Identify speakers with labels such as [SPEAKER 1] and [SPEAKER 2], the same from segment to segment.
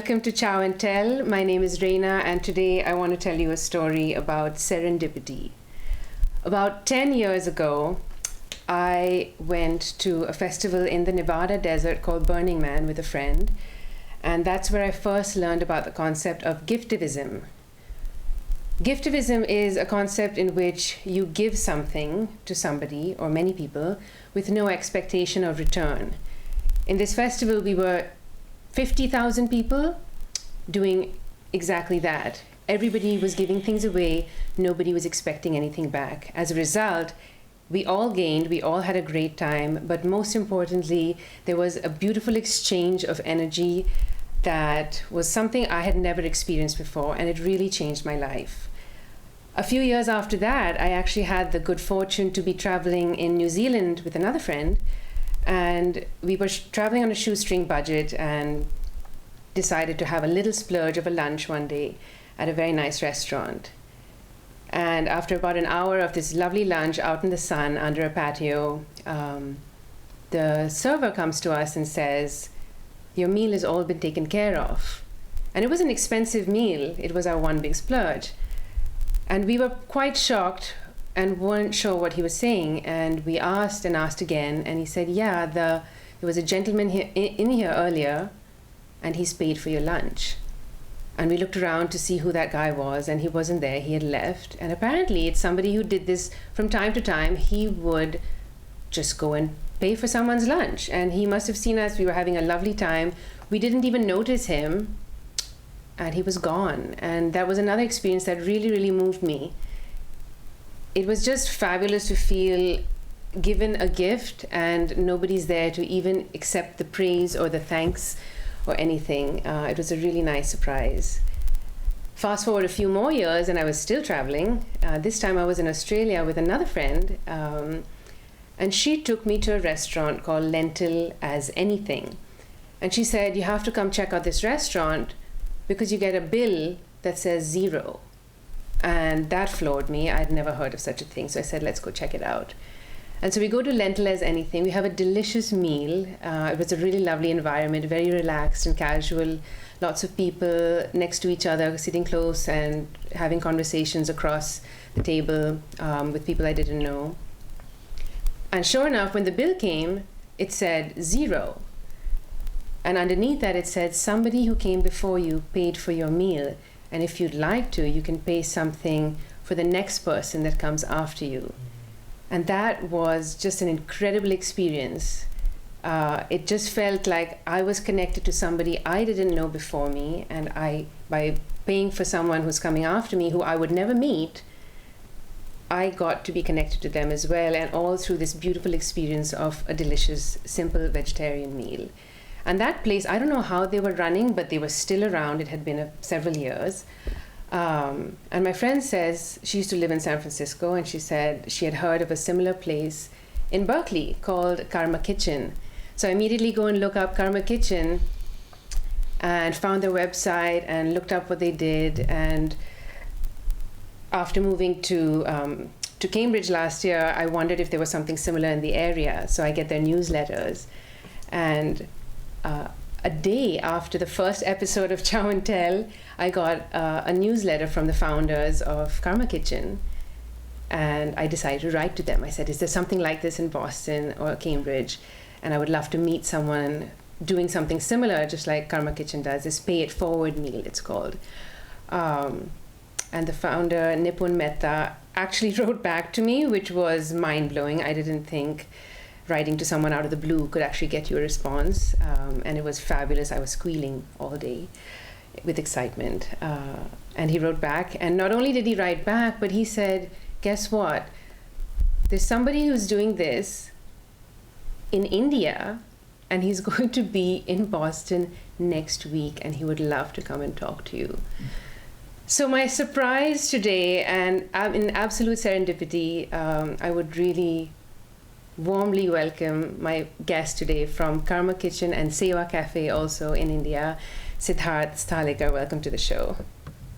[SPEAKER 1] welcome to Chow and Tell. My name is Reina, and today I want to tell you a story about serendipity. About 10 years ago, I went to a festival in the Nevada desert called Burning Man with a friend, and that's where I first learned about the concept of Giftivism. Giftivism is a concept in which you give something to somebody or many people with no expectation of return. In this festival, we were 50,000 people doing exactly that. Everybody was giving things away. Nobody was expecting anything back. As a result, we all gained, we all had a great time, but most importantly, there was a beautiful exchange of energy that was something I had never experienced before, and it really changed my life. A few years after that, I actually had the good fortune to be traveling in New Zealand with another friend, and we were traveling on a shoestring budget and decided to have a little splurge of a lunch one day at a very nice restaurant. And after about an hour of this lovely lunch out in the sun under a patio, the server comes to us and says, "Your meal has all been taken care of." And it was an expensive meal. It was our one big splurge. And we were quite shocked and weren't sure what he was saying. And we asked and asked again, and he said, "Yeah, there was a gentleman in here earlier, and he's paid for your lunch." And we looked around to see who that guy was, and he wasn't there. He had left. And apparently it's somebody who did this from time to time. He would just go and pay for someone's lunch. And he must have seen us. We were having a lovely time. We didn't even notice him, and he was gone. And that was another experience that really, really moved me. It was just fabulous to feel given a gift and nobody's there to even accept the praise or the thanks or anything. It was a really nice surprise. Fast forward a few more years and I was still traveling. This time I was in Australia with another friend, and she took me to a restaurant called Lentil as Anything. And she said, "You have to come check out this restaurant because you get a bill that says 0. And that floored me. I'd never heard of such a thing. So I said, "Let's go check it out." And so we go to Lentil as Anything. We have a delicious meal. It was a really lovely environment, very relaxed and casual. Lots of people next to each other, sitting close and having conversations across the table with people I didn't know. And sure enough, when the bill came, it said 0. And underneath that, it said, "Somebody who came before you paid for your meal. And if you'd like to, you can pay something for the next person that comes after you." And that was just an incredible experience. It just felt like I was connected to somebody I didn't know before me. And by paying for someone who's coming after me, who I would never meet, I got to be connected to them as well. And all through this beautiful experience of a delicious, simple vegetarian meal. And that place, I don't know how they were running, but they were still around. It had been several years. And my friend says, she used to live in San Francisco, and she said she had heard of a similar place in Berkeley called Karma Kitchen. So I immediately go and look up Karma Kitchen and found their website and looked up what they did. And after moving to Cambridge last year, I wondered if there was something similar in the area. So I get their newsletters. And a day after the first episode of Chow and Tell, I got a newsletter from the founders of Karma Kitchen, and I decided to write to them. I said, "Is there something like this in Boston or Cambridge? And I would love to meet someone doing something similar, just like Karma Kitchen does. This Pay It Forward meal, it's called." And the founder, Nipun Mehta, actually wrote back to me, which was mind-blowing. I didn't think writing to someone out of the blue could actually get you a response. And it was fabulous. I was squealing all day with excitement. And he wrote back. And not only did he write back, but he said, "Guess what? There's somebody who's doing this in India, and he's going to be in Boston next week, and he would love to come and talk to you." So my surprise today, and in absolute serendipity, I would really warmly welcome my guest today from Karma Kitchen and Seva Cafe, also in India, Siddharth Sthalekar. Welcome to the show.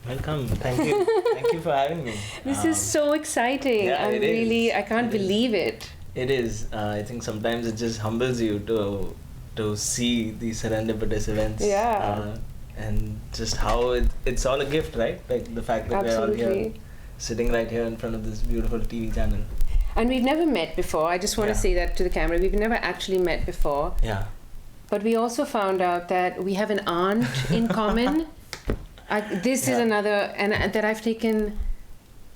[SPEAKER 2] Welcome. Thank you. Thank you for having me.
[SPEAKER 1] This is so exciting.
[SPEAKER 2] Yeah,
[SPEAKER 1] I can't believe it.
[SPEAKER 2] It is. I think sometimes it just humbles you to see these serendipitous events.
[SPEAKER 1] Yeah.
[SPEAKER 2] and just how it's all a gift, right? Like the fact that we're all here, sitting right here in front of this beautiful TV channel.
[SPEAKER 1] And we've never met before. I just want to say that to the camera. We've never actually met before.
[SPEAKER 2] Yeah.
[SPEAKER 1] But we also found out that we have an aunt in common. This is another, and that I've taken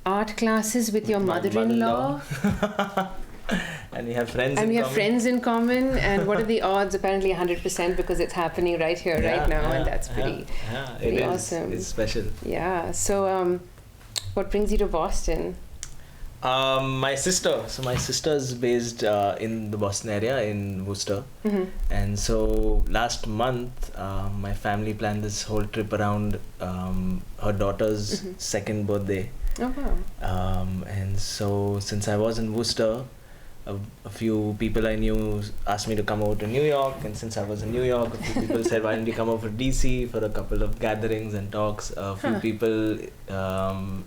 [SPEAKER 1] art classes with your mother-in-law.
[SPEAKER 2] And we have friends
[SPEAKER 1] and
[SPEAKER 2] in
[SPEAKER 1] we have
[SPEAKER 2] common.
[SPEAKER 1] Friends in common. And what are the odds? Apparently 100%, because it's happening right here, right now. And that's pretty awesome.
[SPEAKER 2] It's special.
[SPEAKER 1] Yeah. So what brings you to Boston?
[SPEAKER 2] My sister. So my sister's based in the Boston area, in Worcester.
[SPEAKER 1] Mm-hmm.
[SPEAKER 2] And so last month, my family planned this whole trip around her daughter's second birthday.
[SPEAKER 1] Oh, wow.
[SPEAKER 2] And so since I was in Worcester, a few people I knew asked me to come over to New York, and since I was in New York, a few people said, why don't you come over to DC for a couple of gatherings and talks. A few people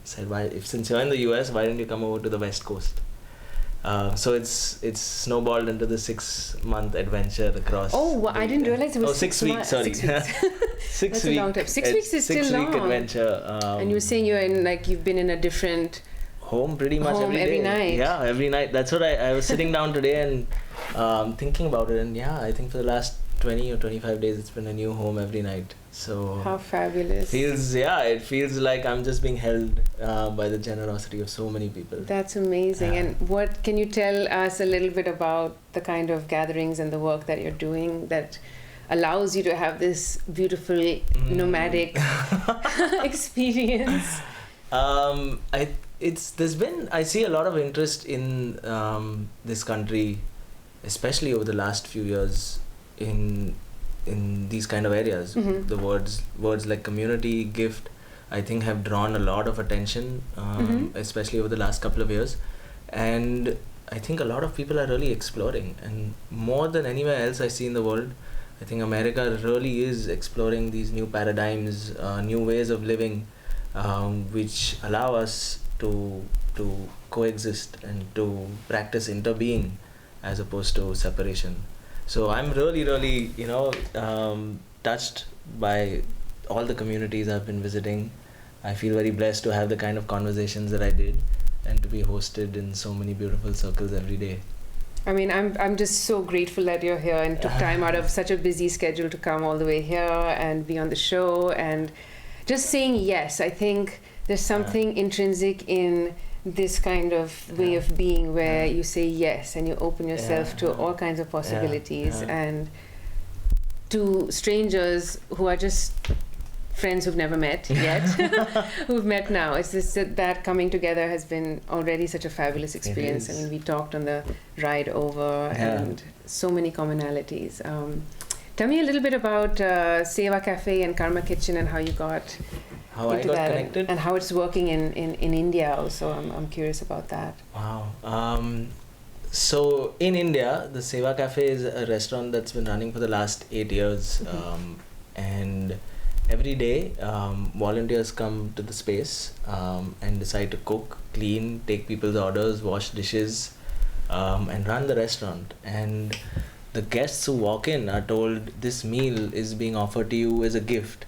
[SPEAKER 2] said, since you're in the US, why don't you come over to the West Coast? So it's snowballed into the 6-month adventure across.
[SPEAKER 1] Oh, I didn't realize it was
[SPEAKER 2] 6 weeks. Sorry,
[SPEAKER 1] 6 weeks. That's a long time. 6 weeks is still long.
[SPEAKER 2] 6-week adventure.
[SPEAKER 1] And you were saying you've been in a different
[SPEAKER 2] home pretty much
[SPEAKER 1] every
[SPEAKER 2] day.
[SPEAKER 1] night.
[SPEAKER 2] Yeah, every night. That's what I was sitting down today and thinking about it. And I think for the last 20 or 25 days, it's been a new home every night. So
[SPEAKER 1] how fabulous.
[SPEAKER 2] It feels like I'm just being held by the generosity of so many people.
[SPEAKER 1] That's amazing. And what can you tell us a little bit about the kind of gatherings and the work that you're doing that allows you to have this beautiful nomadic experience? I see a lot of interest in this country, especially over the last few years, in these kind of areas. The words like community, gift, I think have drawn a lot of attention, especially over the last couple of years. And I think a lot of people are really exploring, and more than anywhere else I see in the world, I think America really is exploring these new paradigms, new ways of living, which allow us to coexist and to practice interbeing as opposed to separation. So I'm really touched by all the communities I've been visiting. I feel very blessed to have the kind of conversations that I did and to be hosted in so many beautiful circles every day. I mean, I'm just so grateful that you're here and took time out of such a busy schedule to come all the way here and be on the show and just saying yes. I think there's something intrinsic in this kind of way of being where you say yes and you open yourself to all kinds of possibilities and to strangers who are just friends who've never met yet, who've met now. It's just that coming together has been already such a fabulous experience. I mean, we talked on the ride over and so many commonalities. Tell me a little bit about Seva Cafe and Karma Kitchen and how you got into that
[SPEAKER 2] connected
[SPEAKER 1] and how it's working in India also. I'm curious about that.
[SPEAKER 2] Wow. So in India, the Seva Cafe is a restaurant that's been running for the last 8 years. And every day, volunteers come to the space and decide to cook, clean, take people's orders, wash dishes, and run the restaurant. And the guests who walk in are told this meal is being offered to you as a gift,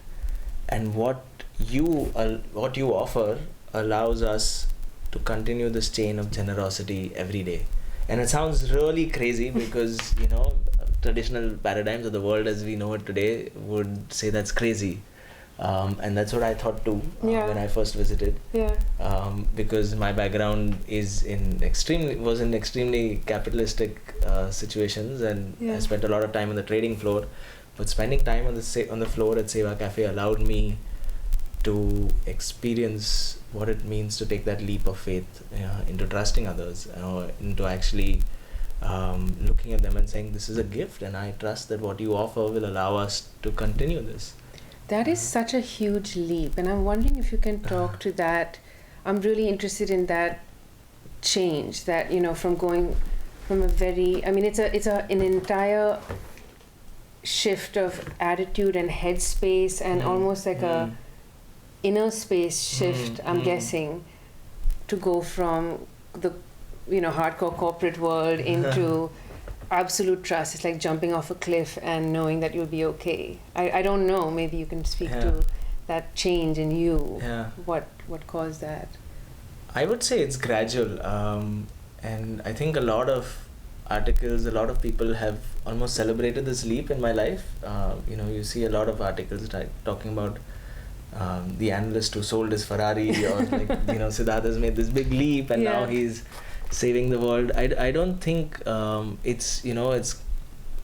[SPEAKER 2] and what you offer allows us to continue this chain of generosity every day. And it sounds really crazy because traditional paradigms of the world as we know it today would say that's crazy, and that's what I thought too when I first visited. Because my background was in extremely capitalistic situations, and I spent a lot of time on the trading floor. But spending time on the floor at Seva Cafe allowed me to experience what it means to take that leap of faith into trusting others, into actually looking at them and saying, this is a gift and I trust that what you offer will allow us to continue this.
[SPEAKER 1] That is such a huge leap, and I'm wondering if you can talk to that. I'm really interested in that change, that from going from a very, I mean, it's an entire shift of attitude and headspace and almost like a inner space shift, I'm guessing, to go from the hardcore corporate world into absolute trust. It's like jumping off a cliff and knowing that you'll be okay. I don't know. Maybe you can speak to that change in you.
[SPEAKER 2] Yeah.
[SPEAKER 1] What caused that?
[SPEAKER 2] I would say it's gradual, and I think a lot of people have almost celebrated this leap in my life. You see a lot of articles talking about the analyst who sold his Ferrari, or like Siddharth has made this big leap and now he's saving the world. I don't think it's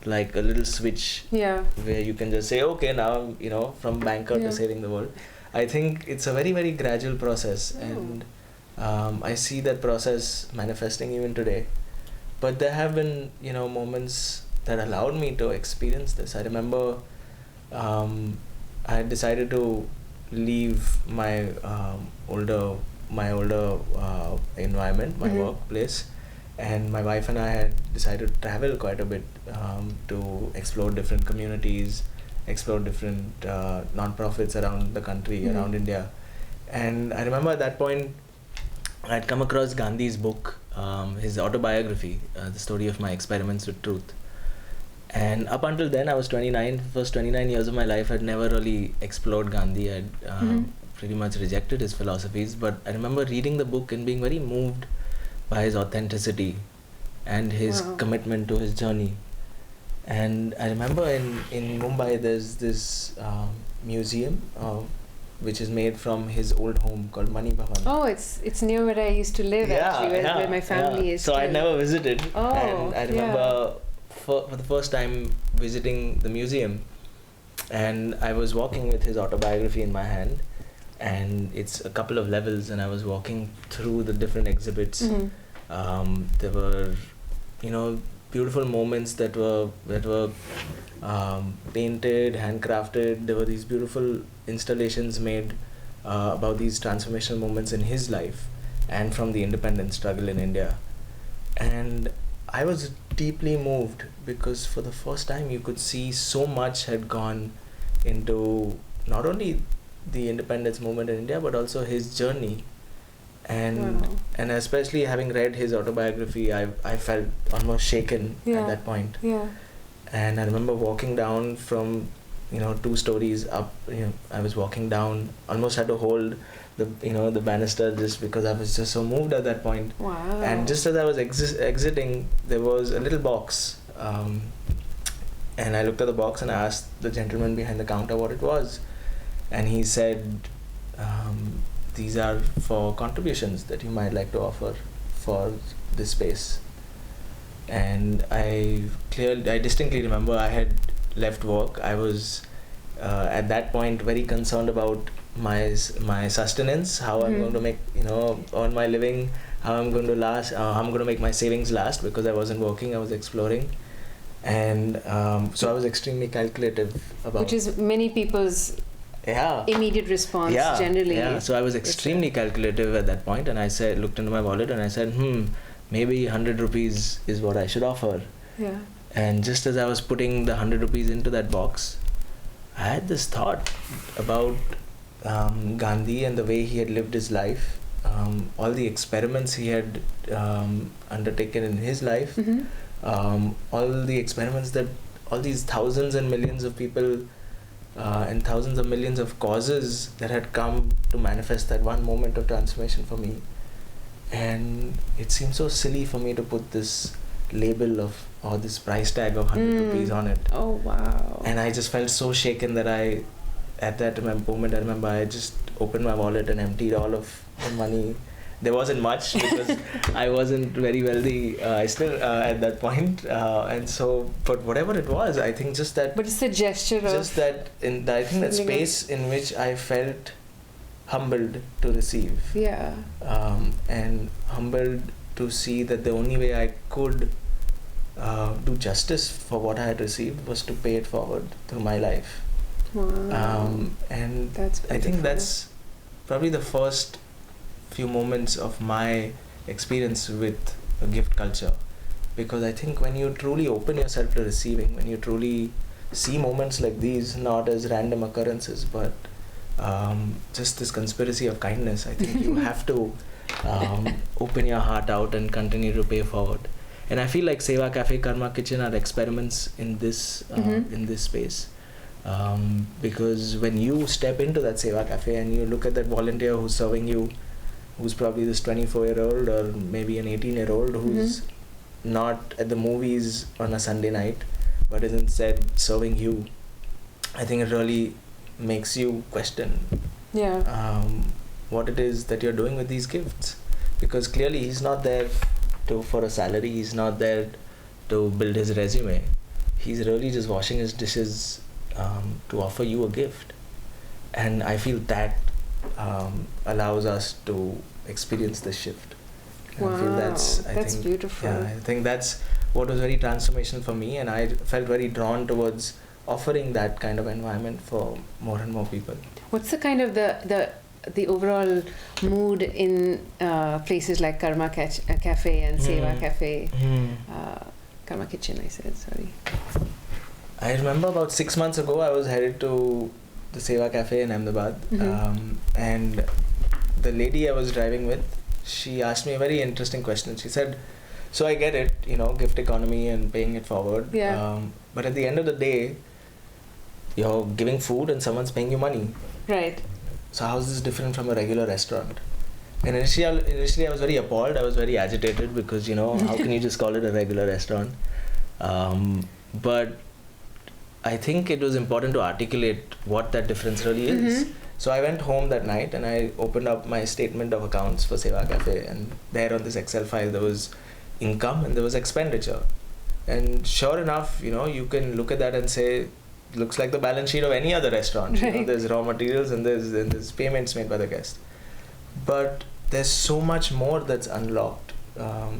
[SPEAKER 2] like a little switch where you can just say, okay, now I'm from banker to saving the world. I think it's a very, very gradual process, and I see that process manifesting even today. But there have been moments that allowed me to experience this. I remember I had decided to leave my older environment, my workplace, and my wife and I had decided to travel quite a bit to explore different communities, explore different non-profits around the country, around India. And I remember at that point I had come across Gandhi's book, his autobiography, The Story of My Experiments with Truth. And up until then, I was 29. For the first 29 years of my life, I'd never really explored Gandhi. I'd pretty much rejected his philosophies. But I remember reading the book and being very moved by his authenticity and his commitment to his journey. And I remember in Mumbai, there's this museum which is made from his old home called Mani Bhavan.
[SPEAKER 1] Oh, it's near where I used to live, actually, where my family is.
[SPEAKER 2] So I never visited.
[SPEAKER 1] Oh,
[SPEAKER 2] and I remember for the first time visiting the museum, and I was walking with his autobiography in my hand, and it's a couple of levels, and I was walking through the different exhibits. There were, beautiful moments that were painted, handcrafted. There were these beautiful installations made about these transformational moments in his life and from the independence struggle in India. And I was deeply moved because for the first time you could see so much had gone into not only the independence movement in India but also his journey. And especially having read his autobiography, I felt almost shaken at that point. And I remember walking down from 2 stories up. I was walking down, almost had to hold the banister just because I was just so moved at that point.
[SPEAKER 1] Wow.
[SPEAKER 2] And just as I was exiting, there was a little box, and I looked at the box and I asked the gentleman behind the counter what it was, and he said, these are for contributions that you might like to offer for this space. And I distinctly remember I had left work. I was at that point very concerned about my sustenance, how I'm going to make earn my living, how I'm going to I'm going to make my savings last, because I wasn't working, I was exploring. And so I was extremely calculative about,
[SPEAKER 1] which is many people's immediate response generally.
[SPEAKER 2] So I was extremely calculative at that point, and I looked into my wallet and I said, maybe 100 rupees is what I should offer. And just as I was putting the 100 rupees into that box, I had this thought about Gandhi and the way he had lived his life, all the experiments he had undertaken in his life, all the experiments that all these thousands and millions of people and thousands of millions of causes that had come to manifest that one moment of transformation for me. And it seemed so silly for me to put this label of, or this price tag of 100 rupees on it.
[SPEAKER 1] Oh, wow.
[SPEAKER 2] And I just felt so shaken that at that moment, I remember I just opened my wallet and emptied all of the money. There wasn't much because I wasn't very wealthy still at that point. And so, but whatever it was, I think just that...
[SPEAKER 1] But it's a gesture
[SPEAKER 2] just that, I think that space in which I felt humbled to receive. And humbled to see that the only way I could do justice for what I had received was to pay it forward through my life. And I think that's probably the first few moments of my experience with a gift culture, because I think when you truly open yourself to receiving, when you truly see moments like these not as random occurrences but just this conspiracy of kindness, I think you have to open your heart out and continue to pay forward. And I feel like Seva Cafe, Karma Kitchen are experiments in this in this space. Because when you step into that Seva Cafe and you look at that volunteer who's serving you, who's probably this 24-year-old or maybe an 18-year-old who's not at the movies on a Sunday night, but is instead serving you, I think it really makes you question what it is that you're doing with these gifts. Because clearly he's not there for a salary, he's not there to build his resume. He's really just washing his dishes to offer you a gift. And I feel that allows us to experience this shift. And
[SPEAKER 1] Wow,
[SPEAKER 2] I feel that's
[SPEAKER 1] beautiful.
[SPEAKER 2] Yeah, I think that's what was very transformational for me, and I felt very drawn towards offering that kind of environment for more and more people.
[SPEAKER 1] What's the kind of the overall mood in places like Karma Cafe and Seva Cafe? Karma Kitchen, I said, sorry.
[SPEAKER 2] I remember about 6 months ago, I was headed to the Seva Cafe in Ahmedabad, and the lady I was driving with, she asked me a very interesting question. She said, so I get it, gift economy and paying it forward.
[SPEAKER 1] Yeah.
[SPEAKER 2] But at the end of the day, you're giving food and someone's paying you money.
[SPEAKER 1] Right.
[SPEAKER 2] So how is this different from a regular restaurant? And initially I was very appalled. I was very agitated because, how can you just call it a regular restaurant? But I think it was important to articulate what that difference really is. So I went home that night and I opened up my statement of accounts for Seva Cafe, and there on this Excel file there was income and there was expenditure. And sure enough, you can look at that and say, looks like the balance sheet of any other restaurant.
[SPEAKER 1] Right.
[SPEAKER 2] There's raw materials and there's payments made by the guest. But there's so much more that's unlocked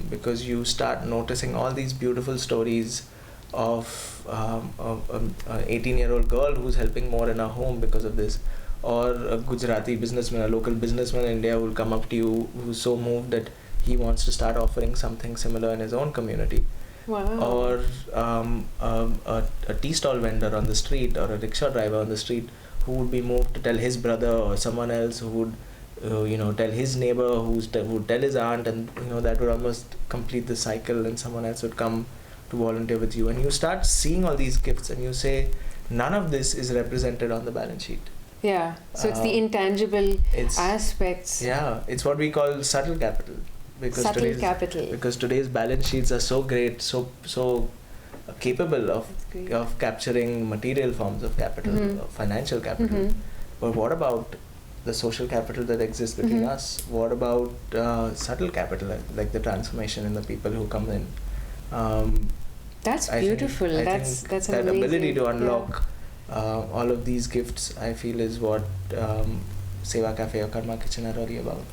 [SPEAKER 2] because you start noticing all these beautiful stories of an 18-year-old girl who's helping more in her home because of this, or a Gujarati businessman, a local businessman in India who will come up to you who's so moved that he wants to start offering something similar in his own community.
[SPEAKER 1] Wow.
[SPEAKER 2] Or a tea stall vendor on the street or a rickshaw driver on the street who would be moved to tell his brother or someone else who would tell his neighbor who would tell his aunt, and that would almost complete the cycle, and someone else would come to volunteer with you, and you start seeing all these gifts and you say none of this is represented on the balance sheet.
[SPEAKER 1] Yeah, so it's the intangible aspects.
[SPEAKER 2] Yeah, it's what we call subtle capital. Because today's balance sheets are so great, so capable of capturing material forms of capital, of financial capital. But what about the social capital that exists between us? What about subtle capital, like the transformation in the people who come in?
[SPEAKER 1] That's beautiful. That's
[SPEAKER 2] that
[SPEAKER 1] amazing.
[SPEAKER 2] Ability to unlock all of these gifts, I feel, is what Seva Cafe or Karma Kitchen are really about.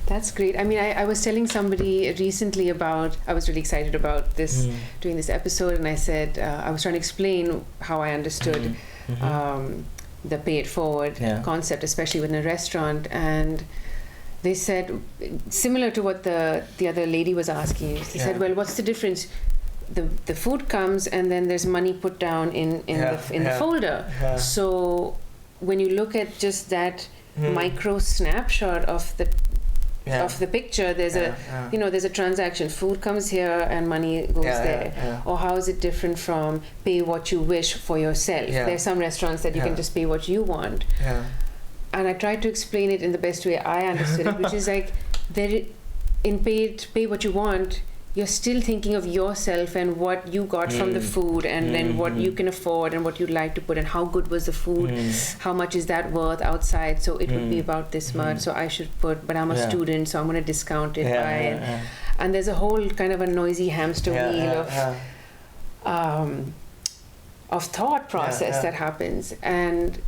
[SPEAKER 1] That's great. I mean, I was telling somebody recently I was really excited about this, doing this episode, and I said, I was trying to explain how I understood the pay it forward concept, especially within a restaurant, and they said, similar to what the other lady was asking, they said, well, what's the difference? The food comes and then there's money put down in the folder. Yeah. So when you look at just that micro snapshot of the picture, there's there's a transaction. Food comes here and money goes there. Or how is it different from pay what you wish for yourself? There's some restaurants that you can just pay what you want. And I tried to explain it in the best way I understood it, which is like in pay what you want, you're still thinking of yourself and what you got from the food, and then what you can afford and what you'd like to put, and how good was the food, how much is that worth outside, so it would be about this much, so I should put, but I'm a student, so I'm going to discount it by and there's a whole kind of a noisy hamster wheel of thought process that happens. And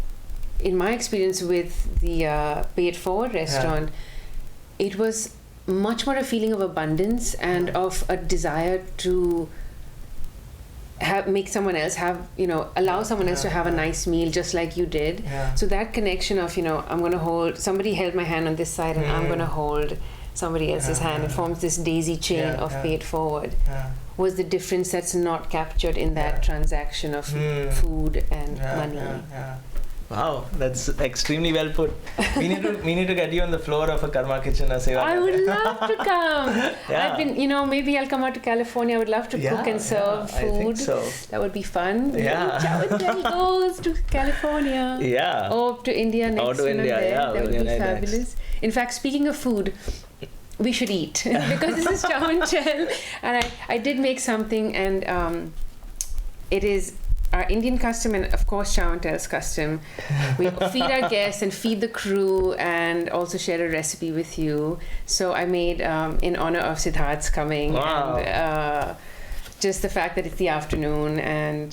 [SPEAKER 1] in my experience with the Pay It Forward restaurant, it was much more a feeling of abundance and of a desire to make someone else allow someone else to have a nice meal just like you did. So that connection of I'm going to hold, somebody held my hand on this side and I'm going to hold somebody else's hand. It forms this daisy chain of Pay It Forward. Was the difference that's not captured in that transaction of food and money.
[SPEAKER 2] Wow, that's extremely well put. We need to get you on the floor of a karma kitchen or Seva
[SPEAKER 1] I
[SPEAKER 2] Cafe.
[SPEAKER 1] would love to come.
[SPEAKER 2] Yeah.
[SPEAKER 1] I've been, maybe I'll come out to California. I would love to cook and serve food.
[SPEAKER 2] I think so.
[SPEAKER 1] That would be fun.
[SPEAKER 2] Yeah.
[SPEAKER 1] Chow and Tell goes to California.
[SPEAKER 2] Yeah.
[SPEAKER 1] Or to India next.
[SPEAKER 2] Or to India,
[SPEAKER 1] that would be fabulous.
[SPEAKER 2] Next.
[SPEAKER 1] In fact, speaking of food, we should eat because this is Chow and Tell, and I did make something, and it is our Indian custom, and of course Chow and Tell's custom. We feed our guests and feed the crew, and also share a recipe with you. So I made in honor of Siddharth's coming.
[SPEAKER 2] Wow.
[SPEAKER 1] And just the fact that it's the afternoon, and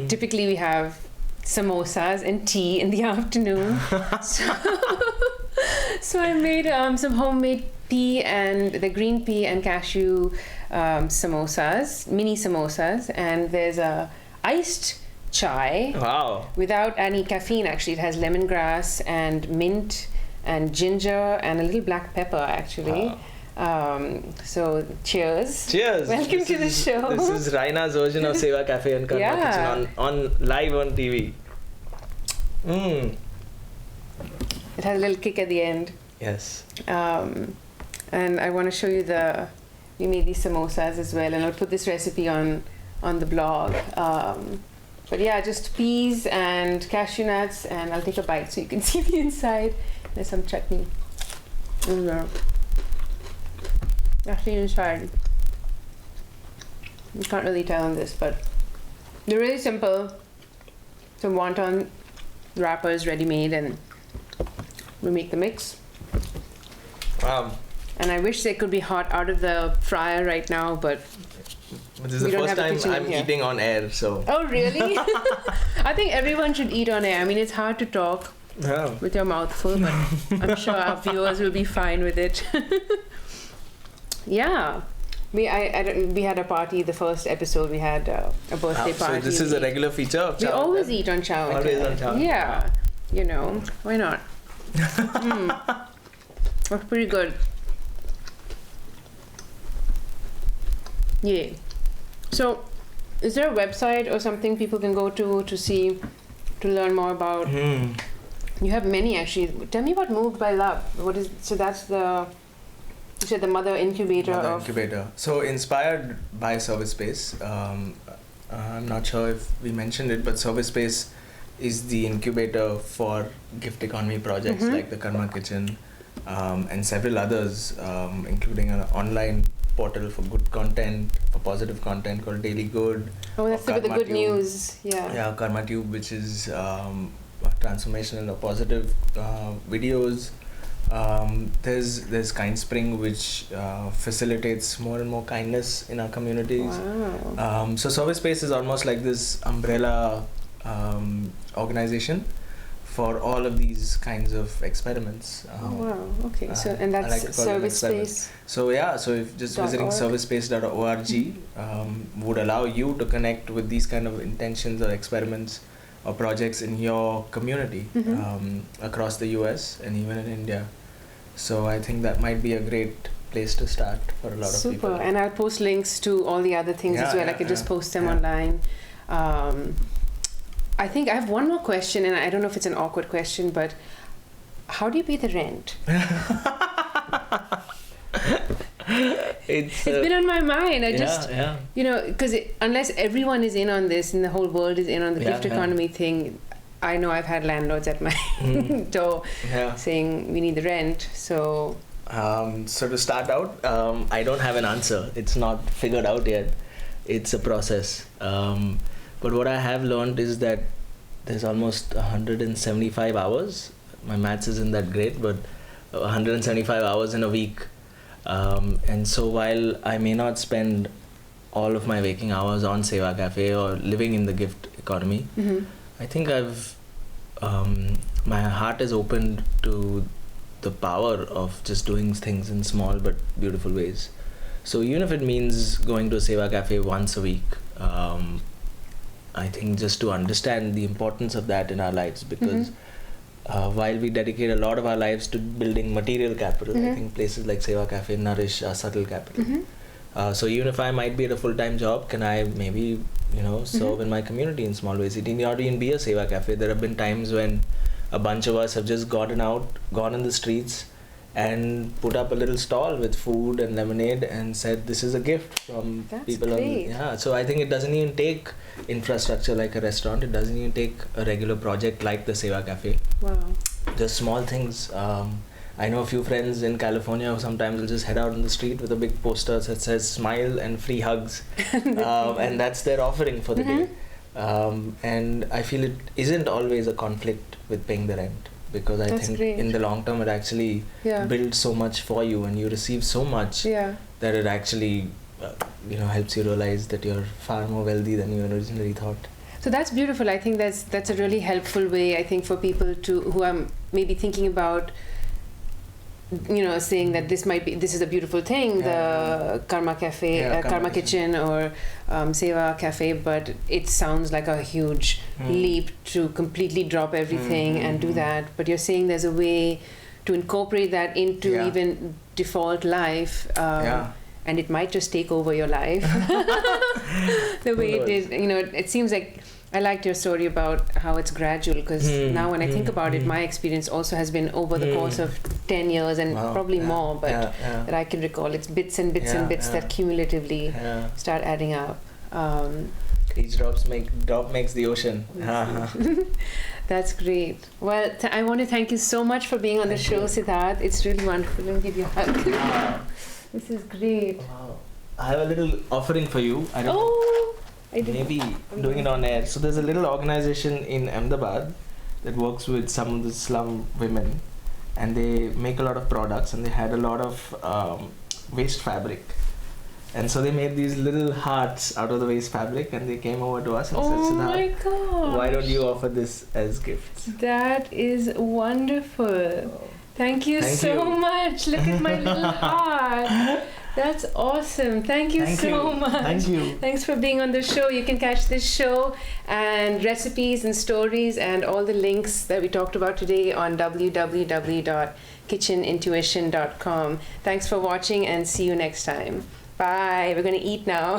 [SPEAKER 1] typically we have samosas and tea in the afternoon. So I made some homemade pea and the green pea and cashew samosas, mini samosas, and there's a iced chai.
[SPEAKER 2] Wow.
[SPEAKER 1] Without any caffeine, actually. It has lemongrass and mint and ginger and a little black pepper, actually.
[SPEAKER 2] Wow.
[SPEAKER 1] So cheers.
[SPEAKER 2] Cheers.
[SPEAKER 1] Welcome to the show.
[SPEAKER 2] This is Raina's version of Seva Cafe and Karma Kitchen on live on TV.
[SPEAKER 1] It has a little kick at the end.
[SPEAKER 2] Yes.
[SPEAKER 1] And I want to show you we made these samosas as well, and I'll put this recipe on the blog. But yeah, just peas and cashew nuts, and I'll take a bite so you can see the inside. There's some chutney. Actually inside. You can't really tell on this, but they're really simple. Some wonton wrappers ready-made, and we make the mix.
[SPEAKER 2] Wow.
[SPEAKER 1] And I wish they could be hot out of the fryer right now, but
[SPEAKER 2] this is the first time I'm eating on air, so.
[SPEAKER 1] Oh, really? I think everyone should eat on air. I mean, it's hard to talk with your mouth full, but I'm sure our viewers will be fine with it. Yeah. We had a party, the first episode, we had a birthday party.
[SPEAKER 2] So this is a regular feature of Chow?
[SPEAKER 1] We always eat on Chow.
[SPEAKER 2] Always on Chow.
[SPEAKER 1] Yeah. Why not? That's pretty good. Yeah. So, is there a website or something people can go to learn more about? You have many, actually. Tell me about Moved by Love. That's you said the mother incubator.
[SPEAKER 2] So inspired by Service Space. I'm not sure if we mentioned it, but Service Space is the incubator for gift economy projects like the Karma Kitchen and several others, including an online portal for good content, for positive content called Daily Good.
[SPEAKER 1] Oh, that's the good news. Yeah,
[SPEAKER 2] Karma Tube, which is transformational or positive videos. There's Kind Spring, which facilitates more and more kindness in our communities.
[SPEAKER 1] Wow.
[SPEAKER 2] So Service Space is almost like this umbrella organization for all of these kinds of experiments.
[SPEAKER 1] Wow. Okay. So and that's
[SPEAKER 2] like
[SPEAKER 1] Service Space.
[SPEAKER 2] So if just visiting servicespace.org would allow you to connect with these kind of intentions or experiments or projects in your community across the US and even in India. So I think that might be a great place to start for a lot of people.
[SPEAKER 1] Super. And I'll post links to all the other things as well. I could just post them online. I think I have one more question, and I don't know if it's an awkward question, but how do you pay the rent? It's been on my mind. Because unless everyone is in on this and the whole world is in on the gift economy thing, I know I've had landlords at my door saying we need the rent. So
[SPEAKER 2] to start out, I don't have an answer. It's not figured out yet. It's a process. But what I have learned is that there's almost 175 hours. My maths isn't that great, but 175 hours in a week. And so while I may not spend all of my waking hours on Seva Cafe or living in the gift economy, I think my heart is opened to the power of just doing things in small but beautiful ways. So even if it means going to a Seva Cafe once a week, I think just to understand the importance of that in our lives, because while we dedicate a lot of our lives to building material capital, I think places like Seva Cafe nourish our subtle capital. So even if I might be at a full-time job, can I maybe serve in my community in small ways. It need not even be a Seva Cafe. There have been times when a bunch of us have just gone in the streets and put up a little stall with food and lemonade and said, this is a gift from
[SPEAKER 1] That's
[SPEAKER 2] people.
[SPEAKER 1] Great.
[SPEAKER 2] So I think it doesn't even take infrastructure like a restaurant. It doesn't even take a regular project like the Seva Cafe.
[SPEAKER 1] Wow.
[SPEAKER 2] Just small things. I know a few friends in California who sometimes will just head out on the street with a big poster that says smile and free hugs. And that's their offering for the day. And I feel it isn't always a conflict with paying the rent, because I think in the long term it actually builds so much for you, and you receive so much that it actually helps you realize that you're far more wealthy than you originally thought.
[SPEAKER 1] So that's beautiful. I think that's a really helpful way, I think, for people who are maybe thinking about saying that this is a beautiful thing, the Karma Cafe, Karma Kitchen or Seva Cafe, but it sounds like a huge leap to completely drop everything and do that. But you're saying there's a way to incorporate that into even default life, and it might just take over your life the way it did. It seems like I liked your story about how it's gradual, because now when I think about it, my experience also has been over the course of 10 years and probably more, but that I can recall. It's bits and bits and bits that cumulatively start adding up.
[SPEAKER 2] Each drop makes the ocean.
[SPEAKER 1] That's great. Well, I want to thank you so much for being on the show, Siddharth. It's really wonderful. Let me give you a hug.
[SPEAKER 2] Wow.
[SPEAKER 1] This is great.
[SPEAKER 2] Wow. I have a little offering for you. Maybe doing it on air. So there's a little organization in Ahmedabad that works with some of the slum women, and they make a lot of products, and they had a lot of waste fabric, and so they made these little hearts out of the waste fabric, and they came over to us and said, Siddharth,
[SPEAKER 1] my God,
[SPEAKER 2] why don't you offer this as gifts?
[SPEAKER 1] That is wonderful. Thank you so much. Look at my little heart. That's awesome. Thank you so much.
[SPEAKER 2] Thank you.
[SPEAKER 1] Thanks for being on the show. You can catch this show and recipes and stories and all the links that we talked about today on www.kitchenintuition.com. Thanks for watching, and see you next time. Bye. We're going to eat now.